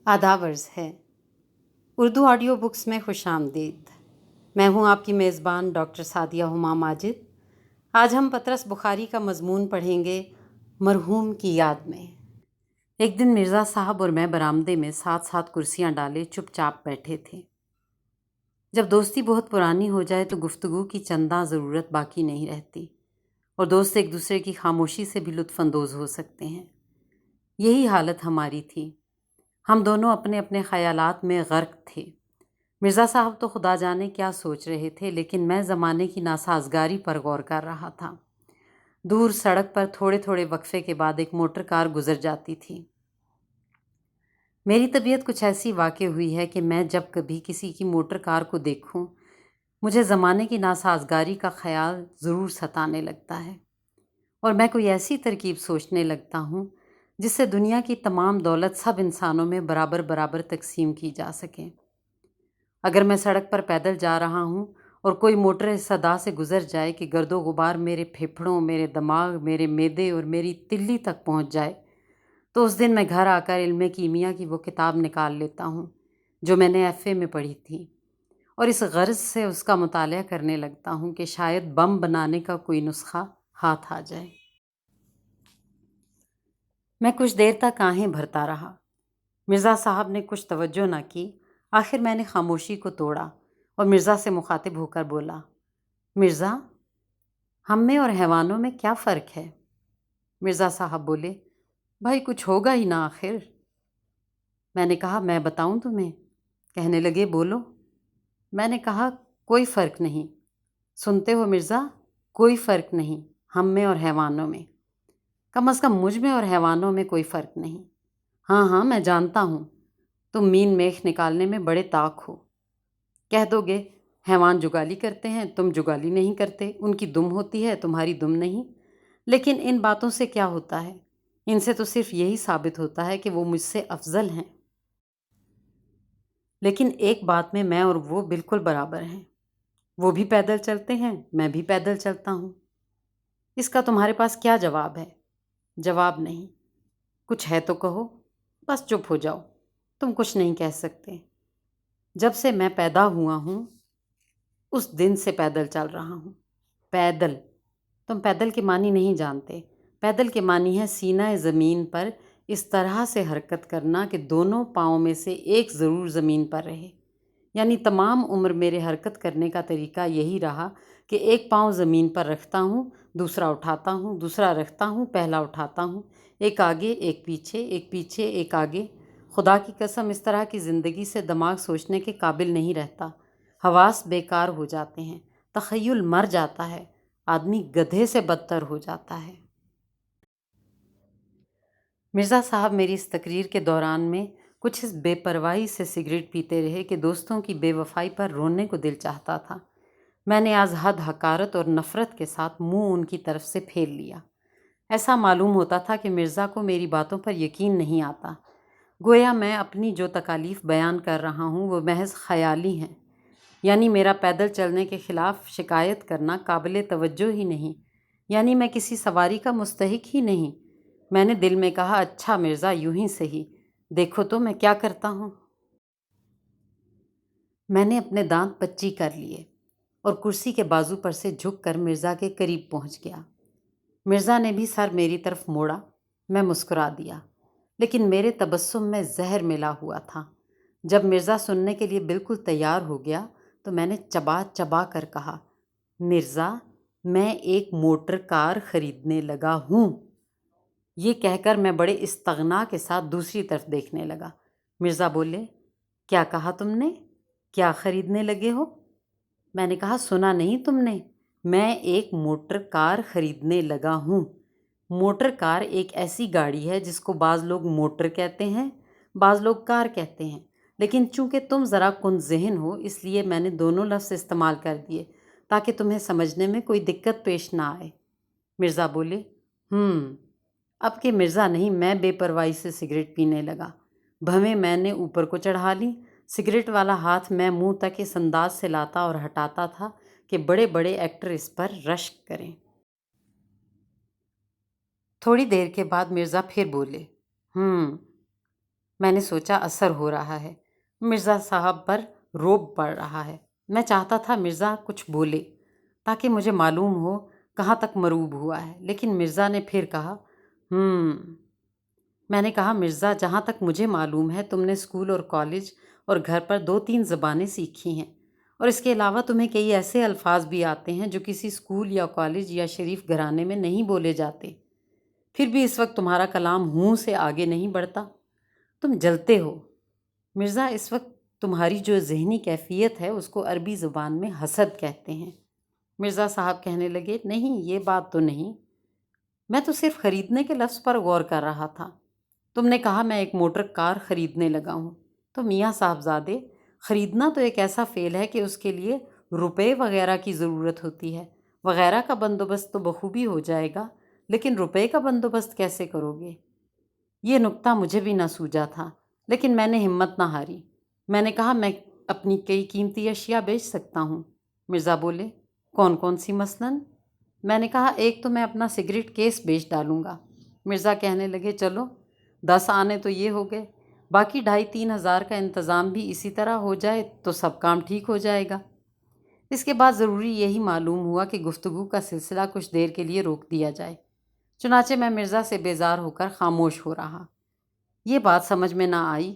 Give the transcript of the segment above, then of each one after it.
آداب عرض ہے۔ اردو آڈیو بکس میں خوش آمدید۔ میں ہوں آپ کی میزبان ڈاکٹر سعدیہ ہما ماجد۔ آج ہم پطرس بخاری کا مضمون پڑھیں گے، مرحوم کی یاد میں۔ ایک دن مرزا صاحب اور میں برآمدے میں ساتھ ساتھ کرسیاں ڈالے چپ چاپ بیٹھے تھے۔ جب دوستی بہت پرانی ہو جائے تو گفتگو کی چنداں ضرورت باقی نہیں رہتی اور دوست ایک دوسرے کی خاموشی سے بھی لطف اندوز ہو سکتے ہیں۔ یہی حالت ہماری تھی۔ ہم دونوں اپنے اپنے خیالات میں غرق تھے۔ مرزا صاحب تو خدا جانے کیا سوچ رہے تھے، لیکن میں زمانے کی ناسازگاری پر غور کر رہا تھا۔ دور سڑک پر تھوڑے تھوڑے وقفے کے بعد ایک موٹر کار گزر جاتی تھی۔ میری طبیعت کچھ ایسی واقع ہوئی ہے کہ میں جب کبھی کسی کی موٹر کار کو دیکھوں، مجھے زمانے کی ناسازگاری کا خیال ضرور ستانے لگتا ہے، اور میں کوئی ایسی ترکیب سوچنے لگتا ہوں جس سے دنیا کی تمام دولت سب انسانوں میں برابر برابر تقسیم کی جا سکے۔ اگر میں سڑک پر پیدل جا رہا ہوں اور کوئی موٹر اس صدا سے گزر جائے کہ گرد و غبار میرے پھیپھڑوں، میرے دماغ، میرے معدے اور میری تلی تک پہنچ جائے، تو اس دن میں گھر آ کر علم کیمیا کی وہ کتاب نکال لیتا ہوں جو میں نے ایف اے میں پڑھی تھی، اور اس غرض سے اس کا مطالعہ کرنے لگتا ہوں کہ شاید بم بنانے کا کوئی نسخہ ہاتھ آ جائے۔ میں کچھ دیر تک آہیں بھرتا رہا۔ مرزا صاحب نے کچھ توجہ نہ کی۔ آخر میں نے خاموشی کو توڑا اور مرزا سے مخاطب ہو کر بولا، مرزا، ہم میں اور حیوانوں میں کیا فرق ہے؟ مرزا صاحب بولے، بھائی کچھ ہوگا ہی نہ آخر۔ میں نے کہا، میں بتاؤں تمہیں؟ کہنے لگے، بولو۔ میں نے کہا، کوئی فرق نہیں۔ سنتے ہو مرزا، کوئی فرق نہیں ہم میں اور حیوانوں میں، کم از کم مجھ میں اور حیوانوں میں کوئی فرق نہیں۔ ہاں میں جانتا ہوں تم مین میخ نکالنے میں بڑے طاق ہو۔ کہہ دو گے حیوان جگالی کرتے ہیں، تم جگالی نہیں کرتے، ان کی دم ہوتی ہے، تمہاری دم نہیں۔ لیکن ان باتوں سے کیا ہوتا ہے؟ ان سے تو صرف یہی ثابت ہوتا ہے کہ وہ مجھ سے افضل ہیں۔ لیکن ایک بات میں اور وہ بالکل برابر ہیں۔ وہ بھی پیدل چلتے ہیں، میں بھی پیدل چلتا ہوں۔ اس کا تمہارے پاس کیا جواب ہے؟ جواب نہیں۔ کچھ ہے تو کہو، بس چپ ہو جاؤ۔ تم کچھ نہیں کہہ سکتے۔ جب سے میں پیدا ہوا ہوں اس دن سے پیدل چل رہا ہوں۔ پیدل، تم پیدل کے معنی نہیں جانتے۔ پیدل کے معنی ہے سینہ زمین پر اس طرح سے حرکت کرنا کہ دونوں پاؤں میں سے ایک ضرور زمین پر رہے۔ یعنی تمام عمر میرے حرکت کرنے کا طریقہ یہی رہا کہ ایک پاؤں زمین پر رکھتا ہوں، دوسرا اٹھاتا ہوں، دوسرا رکھتا ہوں، پہلا اٹھاتا ہوں، ایک آگے ایک پیچھے، ایک پیچھے ایک آگے۔ خدا کی قسم اس طرح کی زندگی سے دماغ سوچنے کے قابل نہیں رہتا۔ حواس بیکار ہو جاتے ہیں، تخیل مر جاتا ہے، آدمی گدھے سے بدتر ہو جاتا ہے۔ مرزا صاحب میری اس تقریر کے دوران میں کچھ اس بے پرواہی سے سگریٹ پیتے رہے کہ دوستوں کی بے وفائی پر رونے کو دل چاہتا تھا۔ میں نے از حد حقارت اور نفرت کے ساتھ منہ ان کی طرف سے پھیر لیا۔ ایسا معلوم ہوتا تھا کہ مرزا کو میری باتوں پر یقین نہیں آتا، گویا میں اپنی جو تکالیف بیان کر رہا ہوں وہ محض خیالی ہیں۔ یعنی میرا پیدل چلنے کے خلاف شکایت کرنا قابل توجہ ہی نہیں، یعنی میں کسی سواری کا مستحق ہی نہیں۔ میں نے دل میں کہا، اچھا مرزا، یوں ہی صحیح، دیکھو تو میں کیا کرتا ہوں۔ میں نے اپنے دانت پچی کر لیے اور کرسی کے بازو پر سے جھک کر مرزا کے قریب پہنچ گیا۔ مرزا نے بھی سر میری طرف موڑا۔ میں مسکرا دیا، لیکن میرے تبسم میں زہر ملا ہوا تھا۔ جب مرزا سننے کے لیے بالکل تیار ہو گیا تو میں نے چبا چبا کر کہا، مرزا، میں ایک موٹر کار خریدنے لگا ہوں۔ یہ کہہ کر میں بڑے استغنا کے ساتھ دوسری طرف دیکھنے لگا۔ مرزا بولے، کیا کہا تم نے؟ کیا خریدنے لگے ہو؟ میں نے کہا، سنا نہیں تم نے؟ میں ایک موٹر کار خریدنے لگا ہوں۔ موٹر کار ایک ایسی گاڑی ہے جس کو بعض لوگ موٹر کہتے ہیں، بعض لوگ کار کہتے ہیں، لیکن چونکہ تم ذرا کند ذہن ہو اس لیے میں نے دونوں لفظ استعمال کر دیے تاکہ تمہیں سمجھنے میں کوئی دقت پیش نہ آئے۔ مرزا بولے، اب کہ مرزا نہیں، میں بے پرواہی سے سگریٹ پینے لگا۔ بھویں میں نے اوپر کو چڑھا لی۔ سگریٹ والا ہاتھ میں منہ تک اس انداز سے لاتا اور ہٹاتا تھا کہ بڑے بڑے ایکٹر اس پر رشک کریں۔ تھوڑی دیر کے بعد مرزا پھر بولے، میں نے سوچا اثر ہو رہا ہے، مرزا صاحب پر روب پڑ رہا ہے۔ میں چاہتا تھا مرزا کچھ بولے تاکہ مجھے معلوم ہو کہاں تک مروب ہوا ہے، لیکن مرزا نے پھر کہا میں نے کہا مرزا، جہاں تک مجھے معلوم ہے تم نے اسکول اور کالج اور گھر پر 2-3 زبانیں سیکھی ہیں، اور اس کے علاوہ تمہیں کئی ایسے الفاظ بھی آتے ہیں جو کسی اسکول یا کالج یا شریف گھرانے میں نہیں بولے جاتے، پھر بھی اس وقت تمہارا کلام منہ سے آگے نہیں بڑھتا، تم جلتے ہو۔ مرزا، اس وقت تمہاری جو ذہنی کیفیت ہے اس کو عربی زبان میں حسد کہتے ہیں۔ مرزا صاحب کہنے لگے، نہیں، یہ بات تو نہیں، میں تو صرف خریدنے کے لفظ پر غور کر رہا تھا۔ تم نے کہا میں ایک موٹر کار خریدنے لگا ہوں، تو میاں صاحبزادے، خریدنا تو ایک ایسا فعل ہے کہ اس کے لیے روپے وغیرہ کی ضرورت ہوتی ہے۔ وغیرہ کا بندوبست تو بخوبی ہو جائے گا، لیکن روپے کا بندوبست کیسے کرو گے؟ یہ نکتہ مجھے بھی نہ سوجا تھا، لیکن میں نے ہمت نہ ہاری۔ میں نے کہا میں اپنی کئی قیمتی اشیاء بیچ سکتا ہوں۔ مرزا بولے، کون کون سی مثلاً؟ میں نے کہا ایک تو میں اپنا سگریٹ کیس بیچ ڈالوں گا۔ مرزا کہنے لگے، چلو 10 آنے تو یہ ہو گئے، باقی 2,500-3 ہزار کا انتظام بھی اسی طرح ہو جائے تو سب کام ٹھیک ہو جائے گا۔ اس کے بعد ضروری یہی معلوم ہوا کہ گفتگو کا سلسلہ کچھ دیر کے لیے روک دیا جائے، چنانچہ میں مرزا سے بیزار ہو کر خاموش ہو رہا۔ یہ بات سمجھ میں نہ آئی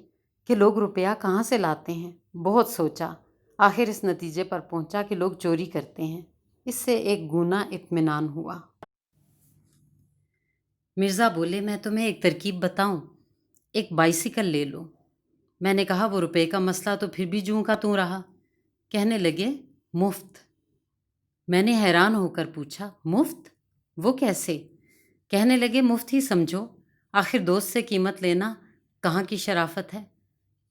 کہ لوگ روپیہ کہاں سے لاتے ہیں۔ بہت سوچا، آخر اس نتیجے پر پہنچا کہ لوگ چوری کرتے ہیں۔ اس سے ایک گونا اطمینان ہوا۔ مرزا بولے، میں تمہیں ایک ترکیب بتاؤں، ایک بائیسیکل لے لو۔ میں نے کہا وہ روپے کا مسئلہ تو پھر بھی جوں کا توں رہا۔ کہنے لگے، مفت۔ میں نے حیران ہو کر پوچھا، مفت؟ وہ کیسے؟ کہنے لگے، مفت ہی سمجھو، آخر دوست سے قیمت لینا کہاں کی شرافت ہے؟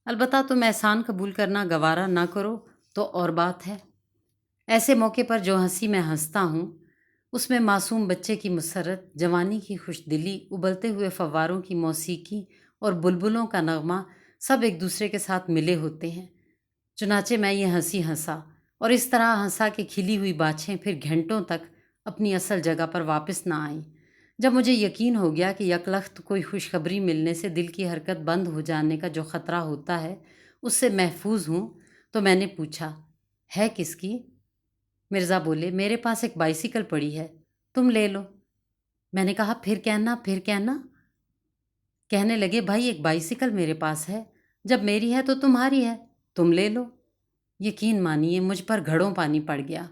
البتہ تم احسان قبول کرنا گوارا نہ کرو تو اور بات ہے۔ ایسے موقع پر جو ہنسی میں ہنستا ہوں اس میں معصوم بچے کی مسرت، جوانی کی خوش دلی، ابلتے ہوئے فواروں کی موسیقی اور بلبلوں کا نغمہ سب ایک دوسرے کے ساتھ ملے ہوتے ہیں۔ چنانچہ میں یہ ہنسی ہنسا، اور اس طرح ہنسا کہ کھلی ہوئی باچھیں پھر گھنٹوں تک اپنی اصل جگہ پر واپس نہ آئیں۔ جب مجھے یقین ہو گیا کہ یکلخت کوئی خوشخبری ملنے سے دل کی حرکت بند ہو جانے کا جو خطرہ ہوتا ہے اس سے محفوظ ہوں، تو میں نے پوچھا، ہے کس کی؟ مرزا بولے، میرے پاس ایک بائیسیکل پڑی ہے، تم لے لو۔ میں نے کہا، پھر کہنا؟ کہنے لگے، بھائی ایک بائیسیکل میرے پاس ہے، جب میری ہے تو تمہاری ہے، تم لے لو۔ یقین مانیے مجھ پر گھڑوں پانی پڑ گیا،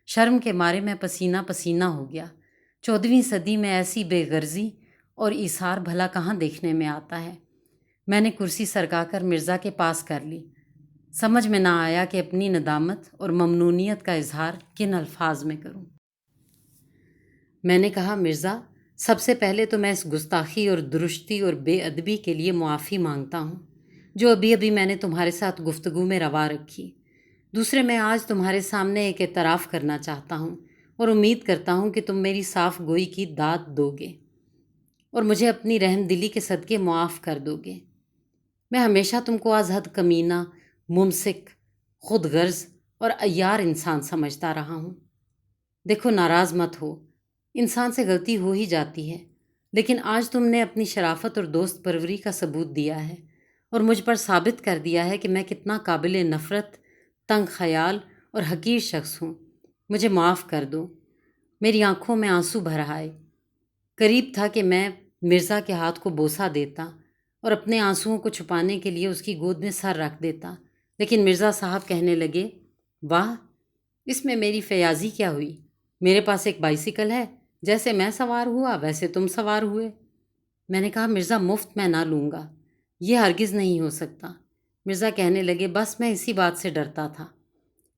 شرم کے مارے میں پسینہ پسینہ ہو گیا۔ 14ویں صدی میں ایسی بے غرضی اور ایثار بھلا کہاں دیکھنے میں آتا ہے۔ میں نے کرسی سرکا کر مرزا کے پاس کر لی۔ سمجھ میں نہ آیا کہ اپنی ندامت اور ممنونیت کا اظہار کن الفاظ میں کروں۔ میں نے کہا، مرزا، سب سے پہلے تو میں اس گستاخی اور درشتی اور بے ادبی کے لیے معافی مانگتا ہوں جو ابھی ابھی میں نے تمہارے ساتھ گفتگو میں روا رکھی۔ دوسرے، میں آج تمہارے سامنے ایک اعتراف کرنا چاہتا ہوں اور امید کرتا ہوں کہ تم میری صاف گوئی کی داد دو گے اور مجھے اپنی رحم دلی کے صدقے معاف کر دو گے۔ میں ہمیشہ تم کو از حد کمینہ، ممسک، خود غرض اور عیار انسان سمجھتا رہا ہوں۔ دیکھو، ناراض مت ہو، انسان سے غلطی ہو ہی جاتی ہے، لیکن آج تم نے اپنی شرافت اور دوست پروری کا ثبوت دیا ہے اور مجھ پر ثابت کر دیا ہے کہ میں کتنا قابل نفرت، تنگ خیال اور حقیر شخص ہوں۔ مجھے معاف کر دو۔ میری آنکھوں میں آنسو بھر آئے۔ قریب تھا کہ میں مرزا کے ہاتھ کو بوسہ دیتا اور اپنے آنسوؤں کو چھپانے کے لیے اس کی گود میں سر رکھ دیتا، لیکن مرزا صاحب کہنے لگے، واہ، اس میں میری فیاضی کیا ہوئی؟ میرے پاس ایک بائیسیکل ہے، جیسے میں سوار ہوا ویسے تم سوار ہوئے۔ میں نے کہا، مرزا، مفت میں نہ لوں گا، یہ ہرگز نہیں ہو سکتا۔ مرزا کہنے لگے، بس میں اسی بات سے ڈرتا تھا۔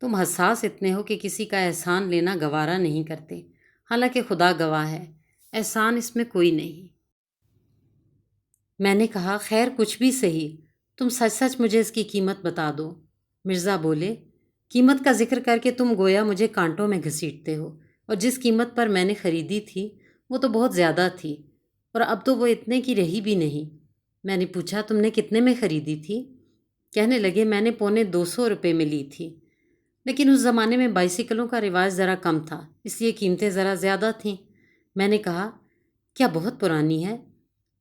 تم حساس اتنے ہو کہ کسی کا احسان لینا گوارا نہیں کرتے، حالانکہ خدا گواہ ہے احسان اس میں کوئی نہیں۔ میں نے کہا، خیر کچھ بھی صحیح، تم سچ سچ مجھے اس کی قیمت بتا دو۔ مرزا بولے، قیمت کا ذکر کر کے تم گویا مجھے کانٹوں میں گھسیٹتے ہو، اور جس قیمت پر میں نے خریدی تھی وہ تو بہت زیادہ تھی، اور اب تو وہ اتنے کی رہی بھی نہیں۔ میں نے پوچھا، تم نے کتنے میں خریدی تھی؟ کہنے لگے، میں نے 250 روپے میں لی تھی، لیکن اس زمانے میں بائیسیکلوں کا رواج ذرا کم تھا، اس لیے قیمتیں ذرا زیادہ تھیں۔ میں نے کہا، کیا بہت پرانی ہے؟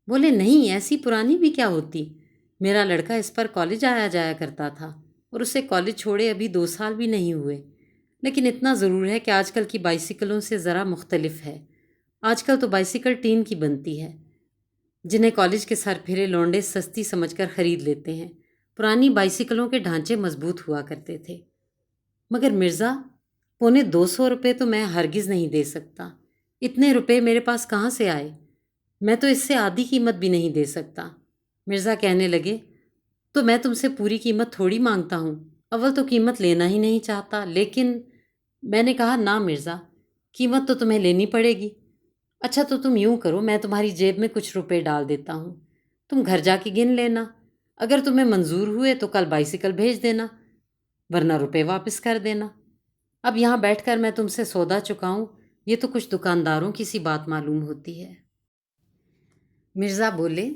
بولے، نہیں، ایسی پرانی بھی کیا ہوتی، میرا لڑکا اس پر کالج آیا جایا کرتا تھا اور اسے کالج چھوڑے ابھی 2 سال بھی نہیں ہوئے، لیکن اتنا ضرور ہے کہ آج کل کی بائسیکلوں سے ذرا مختلف ہے۔ آج کل تو بائسیکل ٹین کی بنتی ہے، جنہیں کالج کے سر پھرے لونڈے سستی سمجھ کر خرید لیتے ہیں۔ پرانی بائسیکلوں کے ڈھانچے مضبوط ہوا کرتے تھے۔ مگر مرزا، 250 روپے تو میں ہرگز نہیں دے سکتا۔ اتنے روپے میرے پاس کہاں سے آئے؟ میں تو اس سے آدھی قیمت بھی نہیں دے سکتا۔ مرزا کہنے لگے، تو میں تم سے پوری قیمت تھوڑی مانگتا ہوں، اول تو قیمت لینا ہی نہیں چاہتا۔ لیکن میں نے کہا، نہ مرزا، قیمت تو تمہیں لینی پڑے گی۔ اچھا تو تم یوں کرو، میں تمہاری جیب میں کچھ روپے ڈال دیتا ہوں، تم گھر جا کے گن لینا۔ اگر تمہیں منظور ہوئے تو کل بائسیکل بھیج دینا، ورنہ روپے واپس کر دینا۔ اب یہاں بیٹھ کر میں تم سے سودا چکاؤں، یہ تو کچھ دکانداروں کی سی بات معلوم ہوتی ہے۔ مرزا بولے،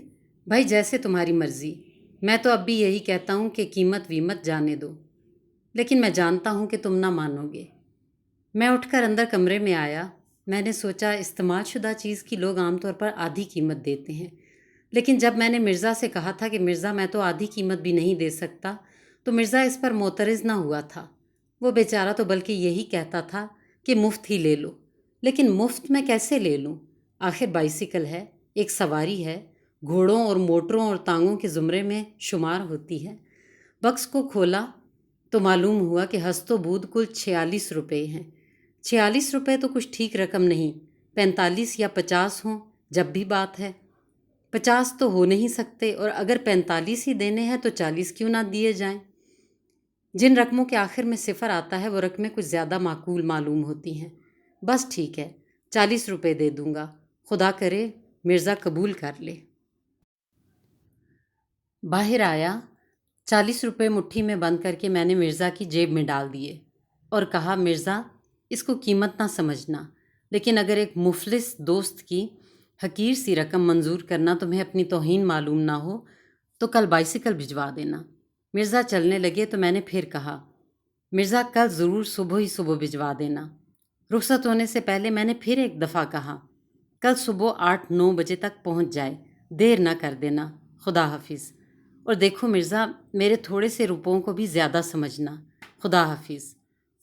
بھائی جیسے تمہاری مرضی، میں تو اب بھی یہی کہتا ہوں کہ قیمت ویمت جانے دو، لیکن میں جانتا ہوں کہ تم نہ مانو گے۔ میں اٹھ کر اندر کمرے میں آیا۔ میں نے سوچا استعمال شدہ چیز کی لوگ عام طور پر آدھی قیمت دیتے ہیں، لیکن جب میں نے مرزا سے کہا تھا کہ مرزا میں تو آدھی قیمت بھی نہیں دے سکتا، تو مرزا اس پر معترض نہ ہوا تھا۔ وہ بیچارہ تو بلکہ یہی کہتا تھا کہ مفت ہی لے لو، لیکن مفت میں کیسے لے لوں؟ آخر بائسیکل ہے، ایک سواری ہے، گھوڑوں اور موٹروں اور تانگوں کے زمرے میں شمار ہوتی ہے۔ بکس کو کھولا تو معلوم ہوا کہ ہست و بود کل 46 روپے ہیں۔ 46 روپے تو کچھ ٹھیک رقم نہیں، 45 یا 50 ہوں جب بھی بات ہے۔ 50 تو ہو نہیں سکتے، اور اگر 45 ہی دینے ہیں تو 40 کیوں نہ دیے جائیں؟ جن رقموں کے آخر میں صفر آتا ہے وہ رقمیں کچھ زیادہ معقول معلوم ہوتی ہیں۔ بس ٹھیک ہے، 40 روپے دے دوں گا، خدا کرے مرزا قبول کر لے۔ باہر آیا، 40 روپے مٹھی میں بند کر کے میں نے مرزا کی جیب میں ڈال دیے اور کہا، مرزا اس کو قیمت نہ سمجھنا، لیکن اگر ایک مفلس دوست کی حقیر سی رقم منظور کرنا تمہیں اپنی توہین معلوم نہ ہو تو کل بائسیکل بھجوا دینا۔ مرزا چلنے لگے تو میں نے پھر کہا، مرزا کل ضرور صبح ہی صبح بھجوا دینا۔ رخصت ہونے سے پہلے میں نے پھر ایک دفعہ کہا، کل صبح 8-9 بجے تک پہنچ جائے، دیر نہ کر دینا، خدا حافظ۔ اور دیکھو مرزا، میرے تھوڑے سے روپوں کو بھی زیادہ سمجھنا، خدا حافظ۔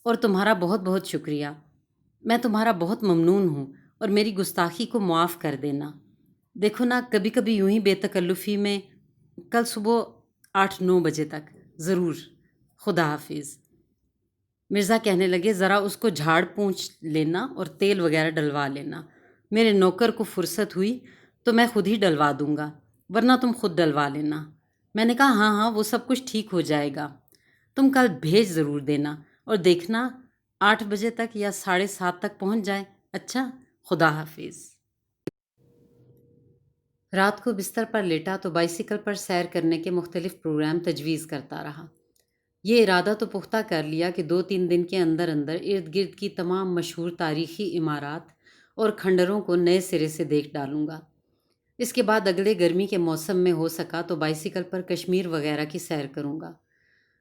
اور تمہارا بہت بہت شکریہ، میں تمہارا بہت ممنون ہوں، اور میری گستاخی کو معاف کر دینا۔ دیکھو نا، کبھی کبھی یوں ہی بے تکلفی میں، کل صبح 8-9 بجے تک ضرور، خدا حافظ۔ مرزا کہنے لگے، ذرا اس کو جھاڑ پونچھ لینا اور تیل وغیرہ ڈلوا لینا۔ میرے نوکر کو فرصت ہوئی تو میں خود ہی ڈلوا دوں گا، ورنہ تم خود ڈلوا لینا۔ میں نے کہا، ہاں ہاں، وہ سب کچھ ٹھیک ہو جائے گا، تم کل بھیج ضرور دینا، اور دیکھنا 8 بجے تک یا 7:30 تک پہنچ جائے۔ اچھا، خدا حافظ۔ رات کو بستر پر لیٹا تو بائسیکل پر سیر کرنے کے مختلف پروگرام تجویز کرتا رہا۔ یہ ارادہ تو پختہ کر لیا کہ 2-3 دن کے اندر اندر ارد گرد کی تمام مشہور تاریخی عمارات اور کھنڈروں کو نئے سرے سے دیکھ ڈالوں گا۔ اس کے بعد اگلے گرمی کے موسم میں ہو سکا تو بائسیکل پر کشمیر وغیرہ کی سیر کروں گا۔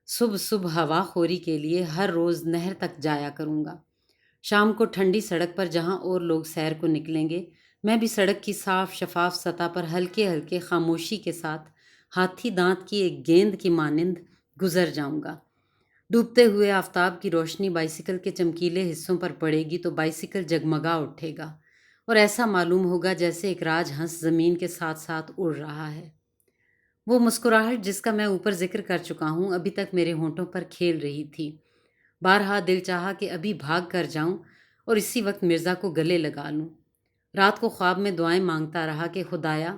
صبح صبح ہوا خوری کے لیے ہر روز نہر تک جایا کروں گا۔ شام کو ٹھنڈی سڑک پر جہاں اور لوگ سیر کو نکلیں گے، میں بھی سڑک کی صاف شفاف سطح پر ہلکے ہلکے خاموشی کے ساتھ ہاتھی دانت کی ایک گیند کی مانند گزر جاؤں گا۔ ڈوبتے ہوئے آفتاب کی روشنی بائسیکل کے چمکیلے حصوں پر پڑے گی تو بائسیکل جگمگا اٹھے گا، اور ایسا معلوم ہوگا جیسے ایک راج ہنس زمین کے ساتھ ساتھ اڑ رہا ہے۔ وہ مسکراہٹ جس کا میں اوپر ذکر کر چکا ہوں ابھی تک میرے ہونٹوں پر کھیل رہی تھی۔ بارہا دل چاہا کہ ابھی بھاگ کر جاؤں اور اسی وقت مرزا کو گلے لگا لوں۔ رات کو خواب میں دعائیں مانگتا رہا کہ خدایا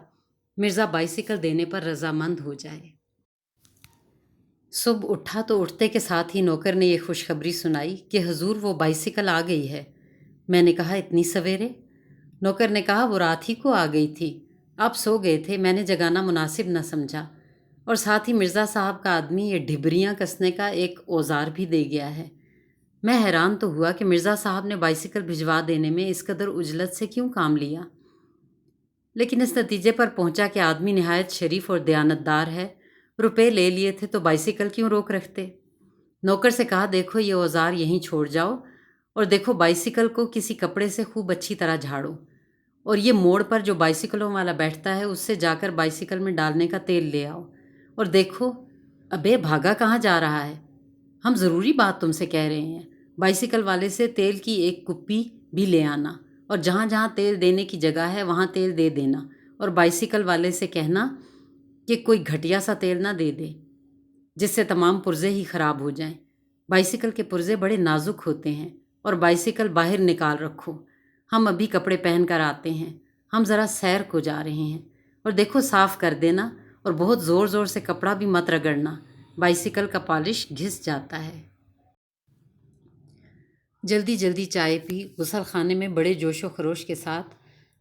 مرزا بائسیکل دینے پر رضامند ہو جائے۔ صبح اٹھا تو اٹھتے کے ساتھ ہی نوکر نے یہ خوشخبری سنائی کہ حضور وہ بائسیکل آ گئی ہے۔ میں نے کہا، اتنی سویرے؟ نوکر نے کہا، وہ رات ہی کو آ گئی تھی، آپ سو گئے تھے، میں نے جگانا مناسب نہ سمجھا، اور ساتھ ہی مرزا صاحب کا آدمی یہ ڈھبریاں کسنے کا ایک اوزار بھی دے گیا ہے۔ میں حیران تو ہوا کہ مرزا صاحب نے بائسیکل بھجوا دینے میں اس قدر عجلت سے کیوں کام لیا، لیکن اس نتیجے پر پہنچا کہ آدمی نہایت شریف اور دیانتدار ہے۔ روپے لے لیے تھے تو بائسیکل کیوں روک رکھتے؟ نوکر سے کہا، دیکھو یہ اوزار یہیں چھوڑ جاؤ، اور دیکھو بائسیکل کو کسی کپڑے سے خوب اچھی طرح جھاڑو، اور یہ موڑ پر جو بائسیکلوں والا بیٹھتا ہے اس سے جا کر بائسیکل میں ڈالنے کا تیل لے آؤ، اور دیکھو ابے بھاگا کہاں جا رہا ہے؟ ہم ضروری بات تم سے کہہ رہے ہیں، بائیسیکل والے سے تیل کی ایک کپی بھی لے آنا، اور جہاں جہاں تیل دینے کی جگہ ہے وہاں تیل دے دینا، اور بائیسیکل والے سے کہنا کہ کوئی گھٹیا سا تیل نہ دے دے جس سے تمام پرزے ہی خراب ہو جائیں۔ بائیسیکل کے پرزے بڑے نازک ہوتے ہیں، اور بائیسیکل باہر نکال رکھو، ہم ابھی کپڑے پہن کر آتے ہیں، ہم ذرا سیر کو جا رہے ہیں، اور دیکھو صاف کر دینا، اور بہت زور زور سے کپڑا بھی مت رگڑنا، بائیسیکل کا پالش گھس جاتا ہے۔ جلدی جلدی چائے پی، غسل خانے میں بڑے جوش و خروش کے ساتھ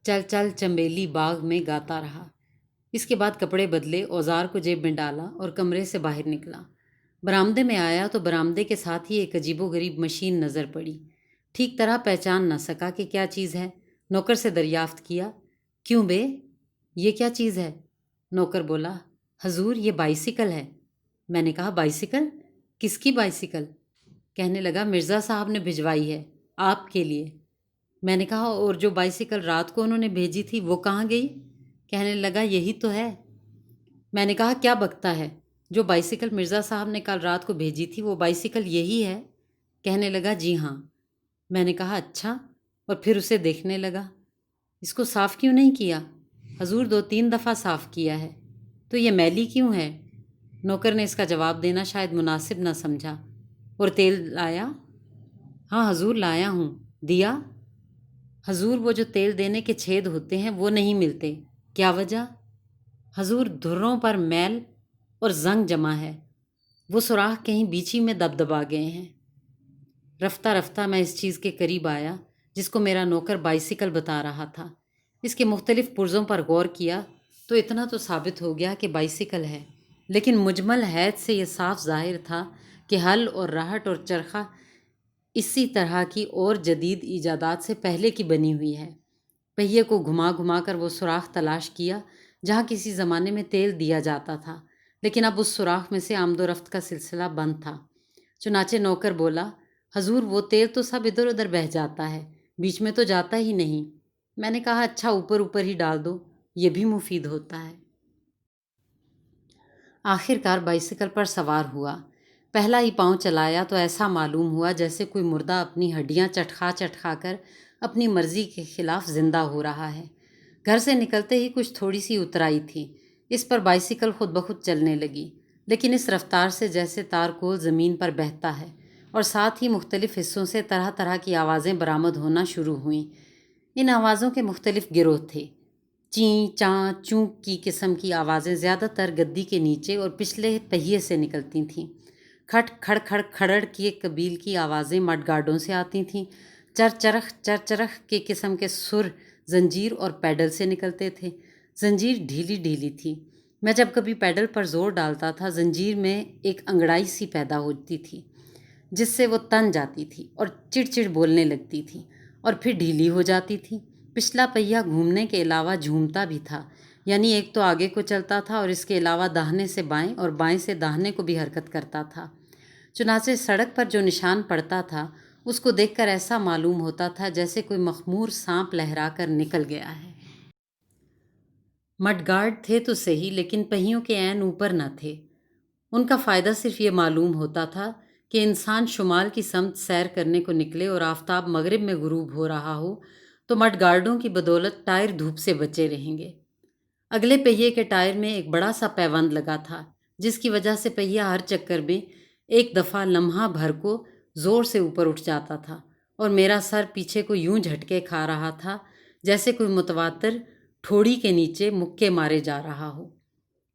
چل چل چنبیلی باغ میں گاتا رہا۔ اس کے بعد کپڑے بدلے، اوزار کو جیب میں ڈالا اور کمرے سے باہر نکلا۔ برآمدے میں آیا تو برآمدے کے ساتھ ہی ایک عجیب و غریب مشین نظر پڑی۔ ٹھیک طرح پہچان نہ سکا کہ کیا چیز ہے۔ نوکر سے دریافت کیا، کیوں بے، یہ کیا چیز ہے؟ نوکر بولا، حضور یہ بائیسیکل ہے۔ میں نے کہا بائیسیکل؟ کس کی بائیسیکل؟ کہنے لگا مرزا صاحب نے بھجوائی ہے آپ کے لیے۔ میں نے کہا اور جو بائیسیکل رات کو انہوں نے بھیجی تھی وہ کہاں گئی؟ کہنے لگا یہی تو ہے۔ میں نے کہا کیا بکتا ہے، جو بائیسیکل مرزا صاحب نے کل رات کو بھیجی تھی وہ بائیسیکل یہی ہے؟ کہنے لگا جی ہاں۔ میں نے کہا اچھا، اور پھر اسے دیکھنے لگا، اس کو صاف کیوں نہیں کیا؟ حضور 2-3 دفعہ صاف کیا ہے۔ تو یہ میلی کیوں ہے؟ نوکر نے اس کا جواب دینا شاید مناسب نہ سمجھا۔ اور تیل لایا؟ ہاں حضور لایا ہوں۔ دیا؟ حضور وہ جو تیل دینے کے چھید ہوتے ہیں وہ نہیں ملتے۔ کیا وجہ؟ حضور دھروں پر میل اور زنگ جمع ہے، وہ سوراخ کہیں بیچی میں دب دبا گئے ہیں۔ رفتہ رفتہ میں اس چیز کے قریب آیا جس کو میرا نوکر بائیسیکل بتا رہا تھا۔ اس کے مختلف پرزوں پر غور کیا تو اتنا تو ثابت ہو گیا کہ بائیسیکل ہے، لیکن مجمل حیث سے یہ صاف ظاہر تھا کہ ہل اور راہٹ اور چرخہ اسی طرح کی اور جدید ایجادات سے پہلے کی بنی ہوئی ہے۔ پہیے کو گھما گھما کر وہ سوراخ تلاش کیا جہاں کسی زمانے میں تیل دیا جاتا تھا، لیکن اب اس سوراخ میں سے آمد و رفت کا سلسلہ بند تھا۔ چنانچہ نوکر بولا، حضور وہ تیل تو سب ادھر ادھر بہہ جاتا ہے، بیچ میں تو جاتا ہی نہیں۔ میں نے کہا اچھا اوپر اوپر ہی ڈال دو، یہ بھی مفید ہوتا ہے۔ آخر کار بائیسیکل پر سوار ہوا۔ پہلا ہی پاؤں چلایا تو ایسا معلوم ہوا جیسے کوئی مردہ اپنی ہڈیاں چٹکھا چٹکھا کر اپنی مرضی کے خلاف زندہ ہو رہا ہے۔ گھر سے نکلتے ہی کچھ تھوڑی سی اترائی تھی، اس پر بائیسیکل خود بخود چلنے لگی، لیکن اس رفتار سے جیسے تارکول زمین پر بہتا ہے، اور ساتھ ہی مختلف حصوں سے طرح طرح کی آوازیں برآمد ہونا شروع ہوئیں۔ ان آوازوں کے مختلف گروہ تھے۔ چیں چاں چوں کی قسم کی آوازیں زیادہ تر گدی کے نیچے اور پچھلے پہیے سے نکلتی تھیں۔ کھٹ کھڑ کھڑ کھڑڑ کی قبیل کی آوازیں مڈ گارڈوں سے آتی تھیں۔ چرچرخ کے قسم کے سر زنجیر اور پیڈل سے نکلتے تھے۔ زنجیر ڈھیلی ڈھیلی تھی، میں جب کبھی پیڈل پر زور ڈالتا تھا زنجیر میں ایک انگڑائی سی پیدا ہوتی تھی جس سے وہ تن جاتی تھی اور چڑ چڑ بولنے لگتی تھی، اور پھر ڈھیلی ہو جاتی تھی۔ پچھلا پہیہ گھومنے کے علاوہ جھومتا بھی تھا، یعنی ایک تو آگے کو چلتا تھا اور اس کے علاوہ داہنے سے بائیں اور بائیں سے داہنے کو بھی حرکت کرتا تھا۔ چنانچہ سڑک پر جو نشان پڑتا تھا اس کو دیکھ کر ایسا معلوم ہوتا تھا جیسے کوئی مخمور سانپ لہرا کر نکل گیا ہے۔ مڈ گارڈ تھے تو صحیح، لیکن پہیوں کے عین اوپر نہ تھے۔ ان کا فائدہ صرف یہ معلوم ہوتا تھا کہ انسان شمال کی سمت سیر کرنے کو نکلے اور آفتاب مغرب میں غروب ہو رہا ہو تو مڈ گارڈوں کی بدولت ٹائر دھوپ سے بچے رہیں گے۔ اگلے پہیے کے ٹائر میں ایک بڑا سا پیوند لگا تھا جس کی وجہ سے پہیہ ہر چکر میں ایک دفعہ لمحہ بھر کو زور سے اوپر اٹھ جاتا تھا، اور میرا سر پیچھے کو یوں جھٹکے کھا رہا تھا جیسے کوئی متواتر ٹھوڑی کے نیچے مکے مارے جا رہا ہو۔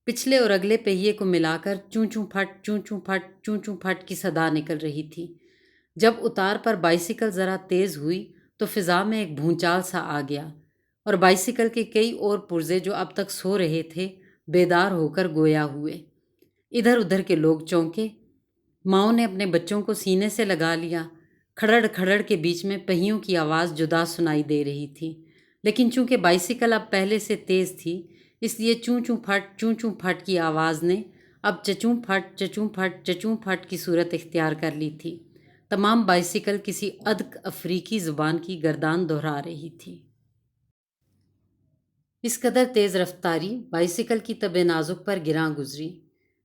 پچھلے اور اگلے پہیے کو ملا کر چوں چوں پھٹ چوں چوں پھٹ چوں چوں پھٹ کی صدا نکل رہی تھی۔ جب اتار پر بائیسیکل ذرا تیز ہوئی تو فضا میں ایک بھونچال سا آ گیا، اور بائیسیکل کے کئی اور پرزے جو اب تک سو رہے تھے بیدار ہو کر گویا ہوئے۔ ادھر ادھر کے لوگ چونکے، ماؤں نے اپنے بچوں کو سینے سے لگا لیا۔ کھڑڑ کھڑڑ کے بیچ میں پہیوں کی آواز جدا سنائی دے رہی تھی، لیکن چونکہ بائیسیکل اب پہلے سے تیز تھی اس لیے چوں چوں پھٹ کی آواز نے اب چچوں پھٹ کی صورت اختیار کر لی تھی۔ تمام بائیسیکل کسی ادک افریقی زبان کی گردان دہرا رہی تھی۔ اس قدر تیز رفتاری بائیسیکل کی طبع نازک پر گراں گزری۔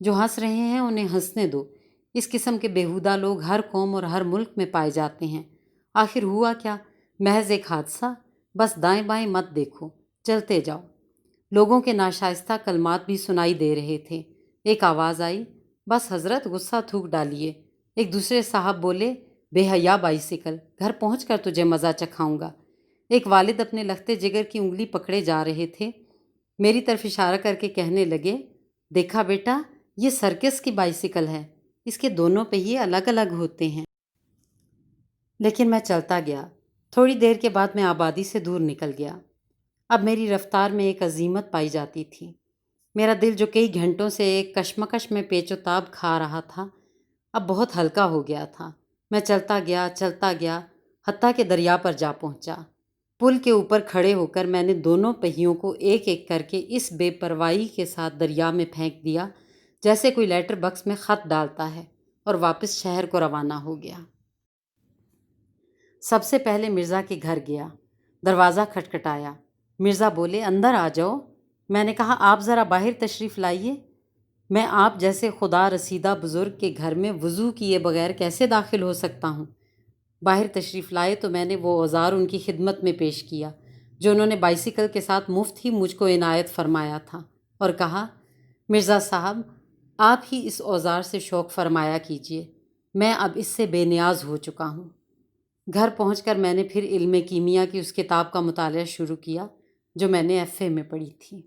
جو ہنس رہے ہیں انہیں ہنسنے دو، اس قسم کے بیہودہ لوگ ہر قوم اور ہر ملک میں پائے جاتے ہیں۔ آخر ہوا کیا؟ محض ایک حادثہ، بس دائیں بائیں مت دیکھو، چلتے جاؤ۔ لوگوں کے ناشائستہ کلمات بھی سنائی دے رہے تھے۔ ایک آواز آئی، بس حضرت غصہ تھوک ڈالیے۔ ایک دوسرے صاحب بولے، بے حیا بائیسیکل، گھر پہنچ کر تجھے مزہ چکھاؤں گا۔ ایک والد اپنے لختے جگر کی انگلی پکڑے جا رہے تھے، میری طرف اشارہ کر کے کہنے لگے، دیکھا بیٹا، یہ سرکس کی بائیسیکل ہے، اس کے دونوں پہیے الگ الگ ہوتے ہیں۔ لیکن میں چلتا گیا۔ تھوڑی دیر کے بعد میں آبادی سے دور نکل گیا۔ اب میری رفتار میں ایک عزیمت پائی جاتی تھی۔ میرا دل جو کئی گھنٹوں سے ایک کشمکش میں پیچ و تاب کھا رہا تھا، اب بہت ہلکا ہو گیا تھا۔ میں چلتا گیا، حتیٰ کہ دریا پر جا پہنچا۔ پل کے اوپر کھڑے ہو کر میں نے دونوں پہیوں کو ایک ایک کر کے اس بے پرواہی کے ساتھ دریا میں پھینک دیا جیسے کوئی لیٹر باکس میں خط ڈالتا ہے، اور واپس شہر کو روانہ ہو گیا۔ سب سے پہلے مرزا کے گھر گیا۔ دروازہ کھٹکھٹایا۔ مرزا بولے، اندر آ جاؤ۔ میں نے کہا، آپ ذرا باہر تشریف لائیے۔ میں آپ جیسے خدا رسیدہ بزرگ کے گھر میں وضو کیے بغیر کیسے داخل ہو سکتا ہوں؟ باہر تشریف لائے تو میں نے وہ اوزار ان کی خدمت میں پیش کیا جو انہوں نے بائیسیکل کے ساتھ مفت ہی مجھ کو عنایت فرمایا تھا، اور کہا، مرزا صاحب، آپ ہی اس اوزار سے شوق فرمایا کیجیے، میں اب اس سے بے نیاز ہو چکا ہوں۔ گھر پہنچ کر میں نے پھر علم کیمیا کی اس کتاب کا مطالعہ شروع کیا جو میں نے ایف اے میں پڑھی تھی۔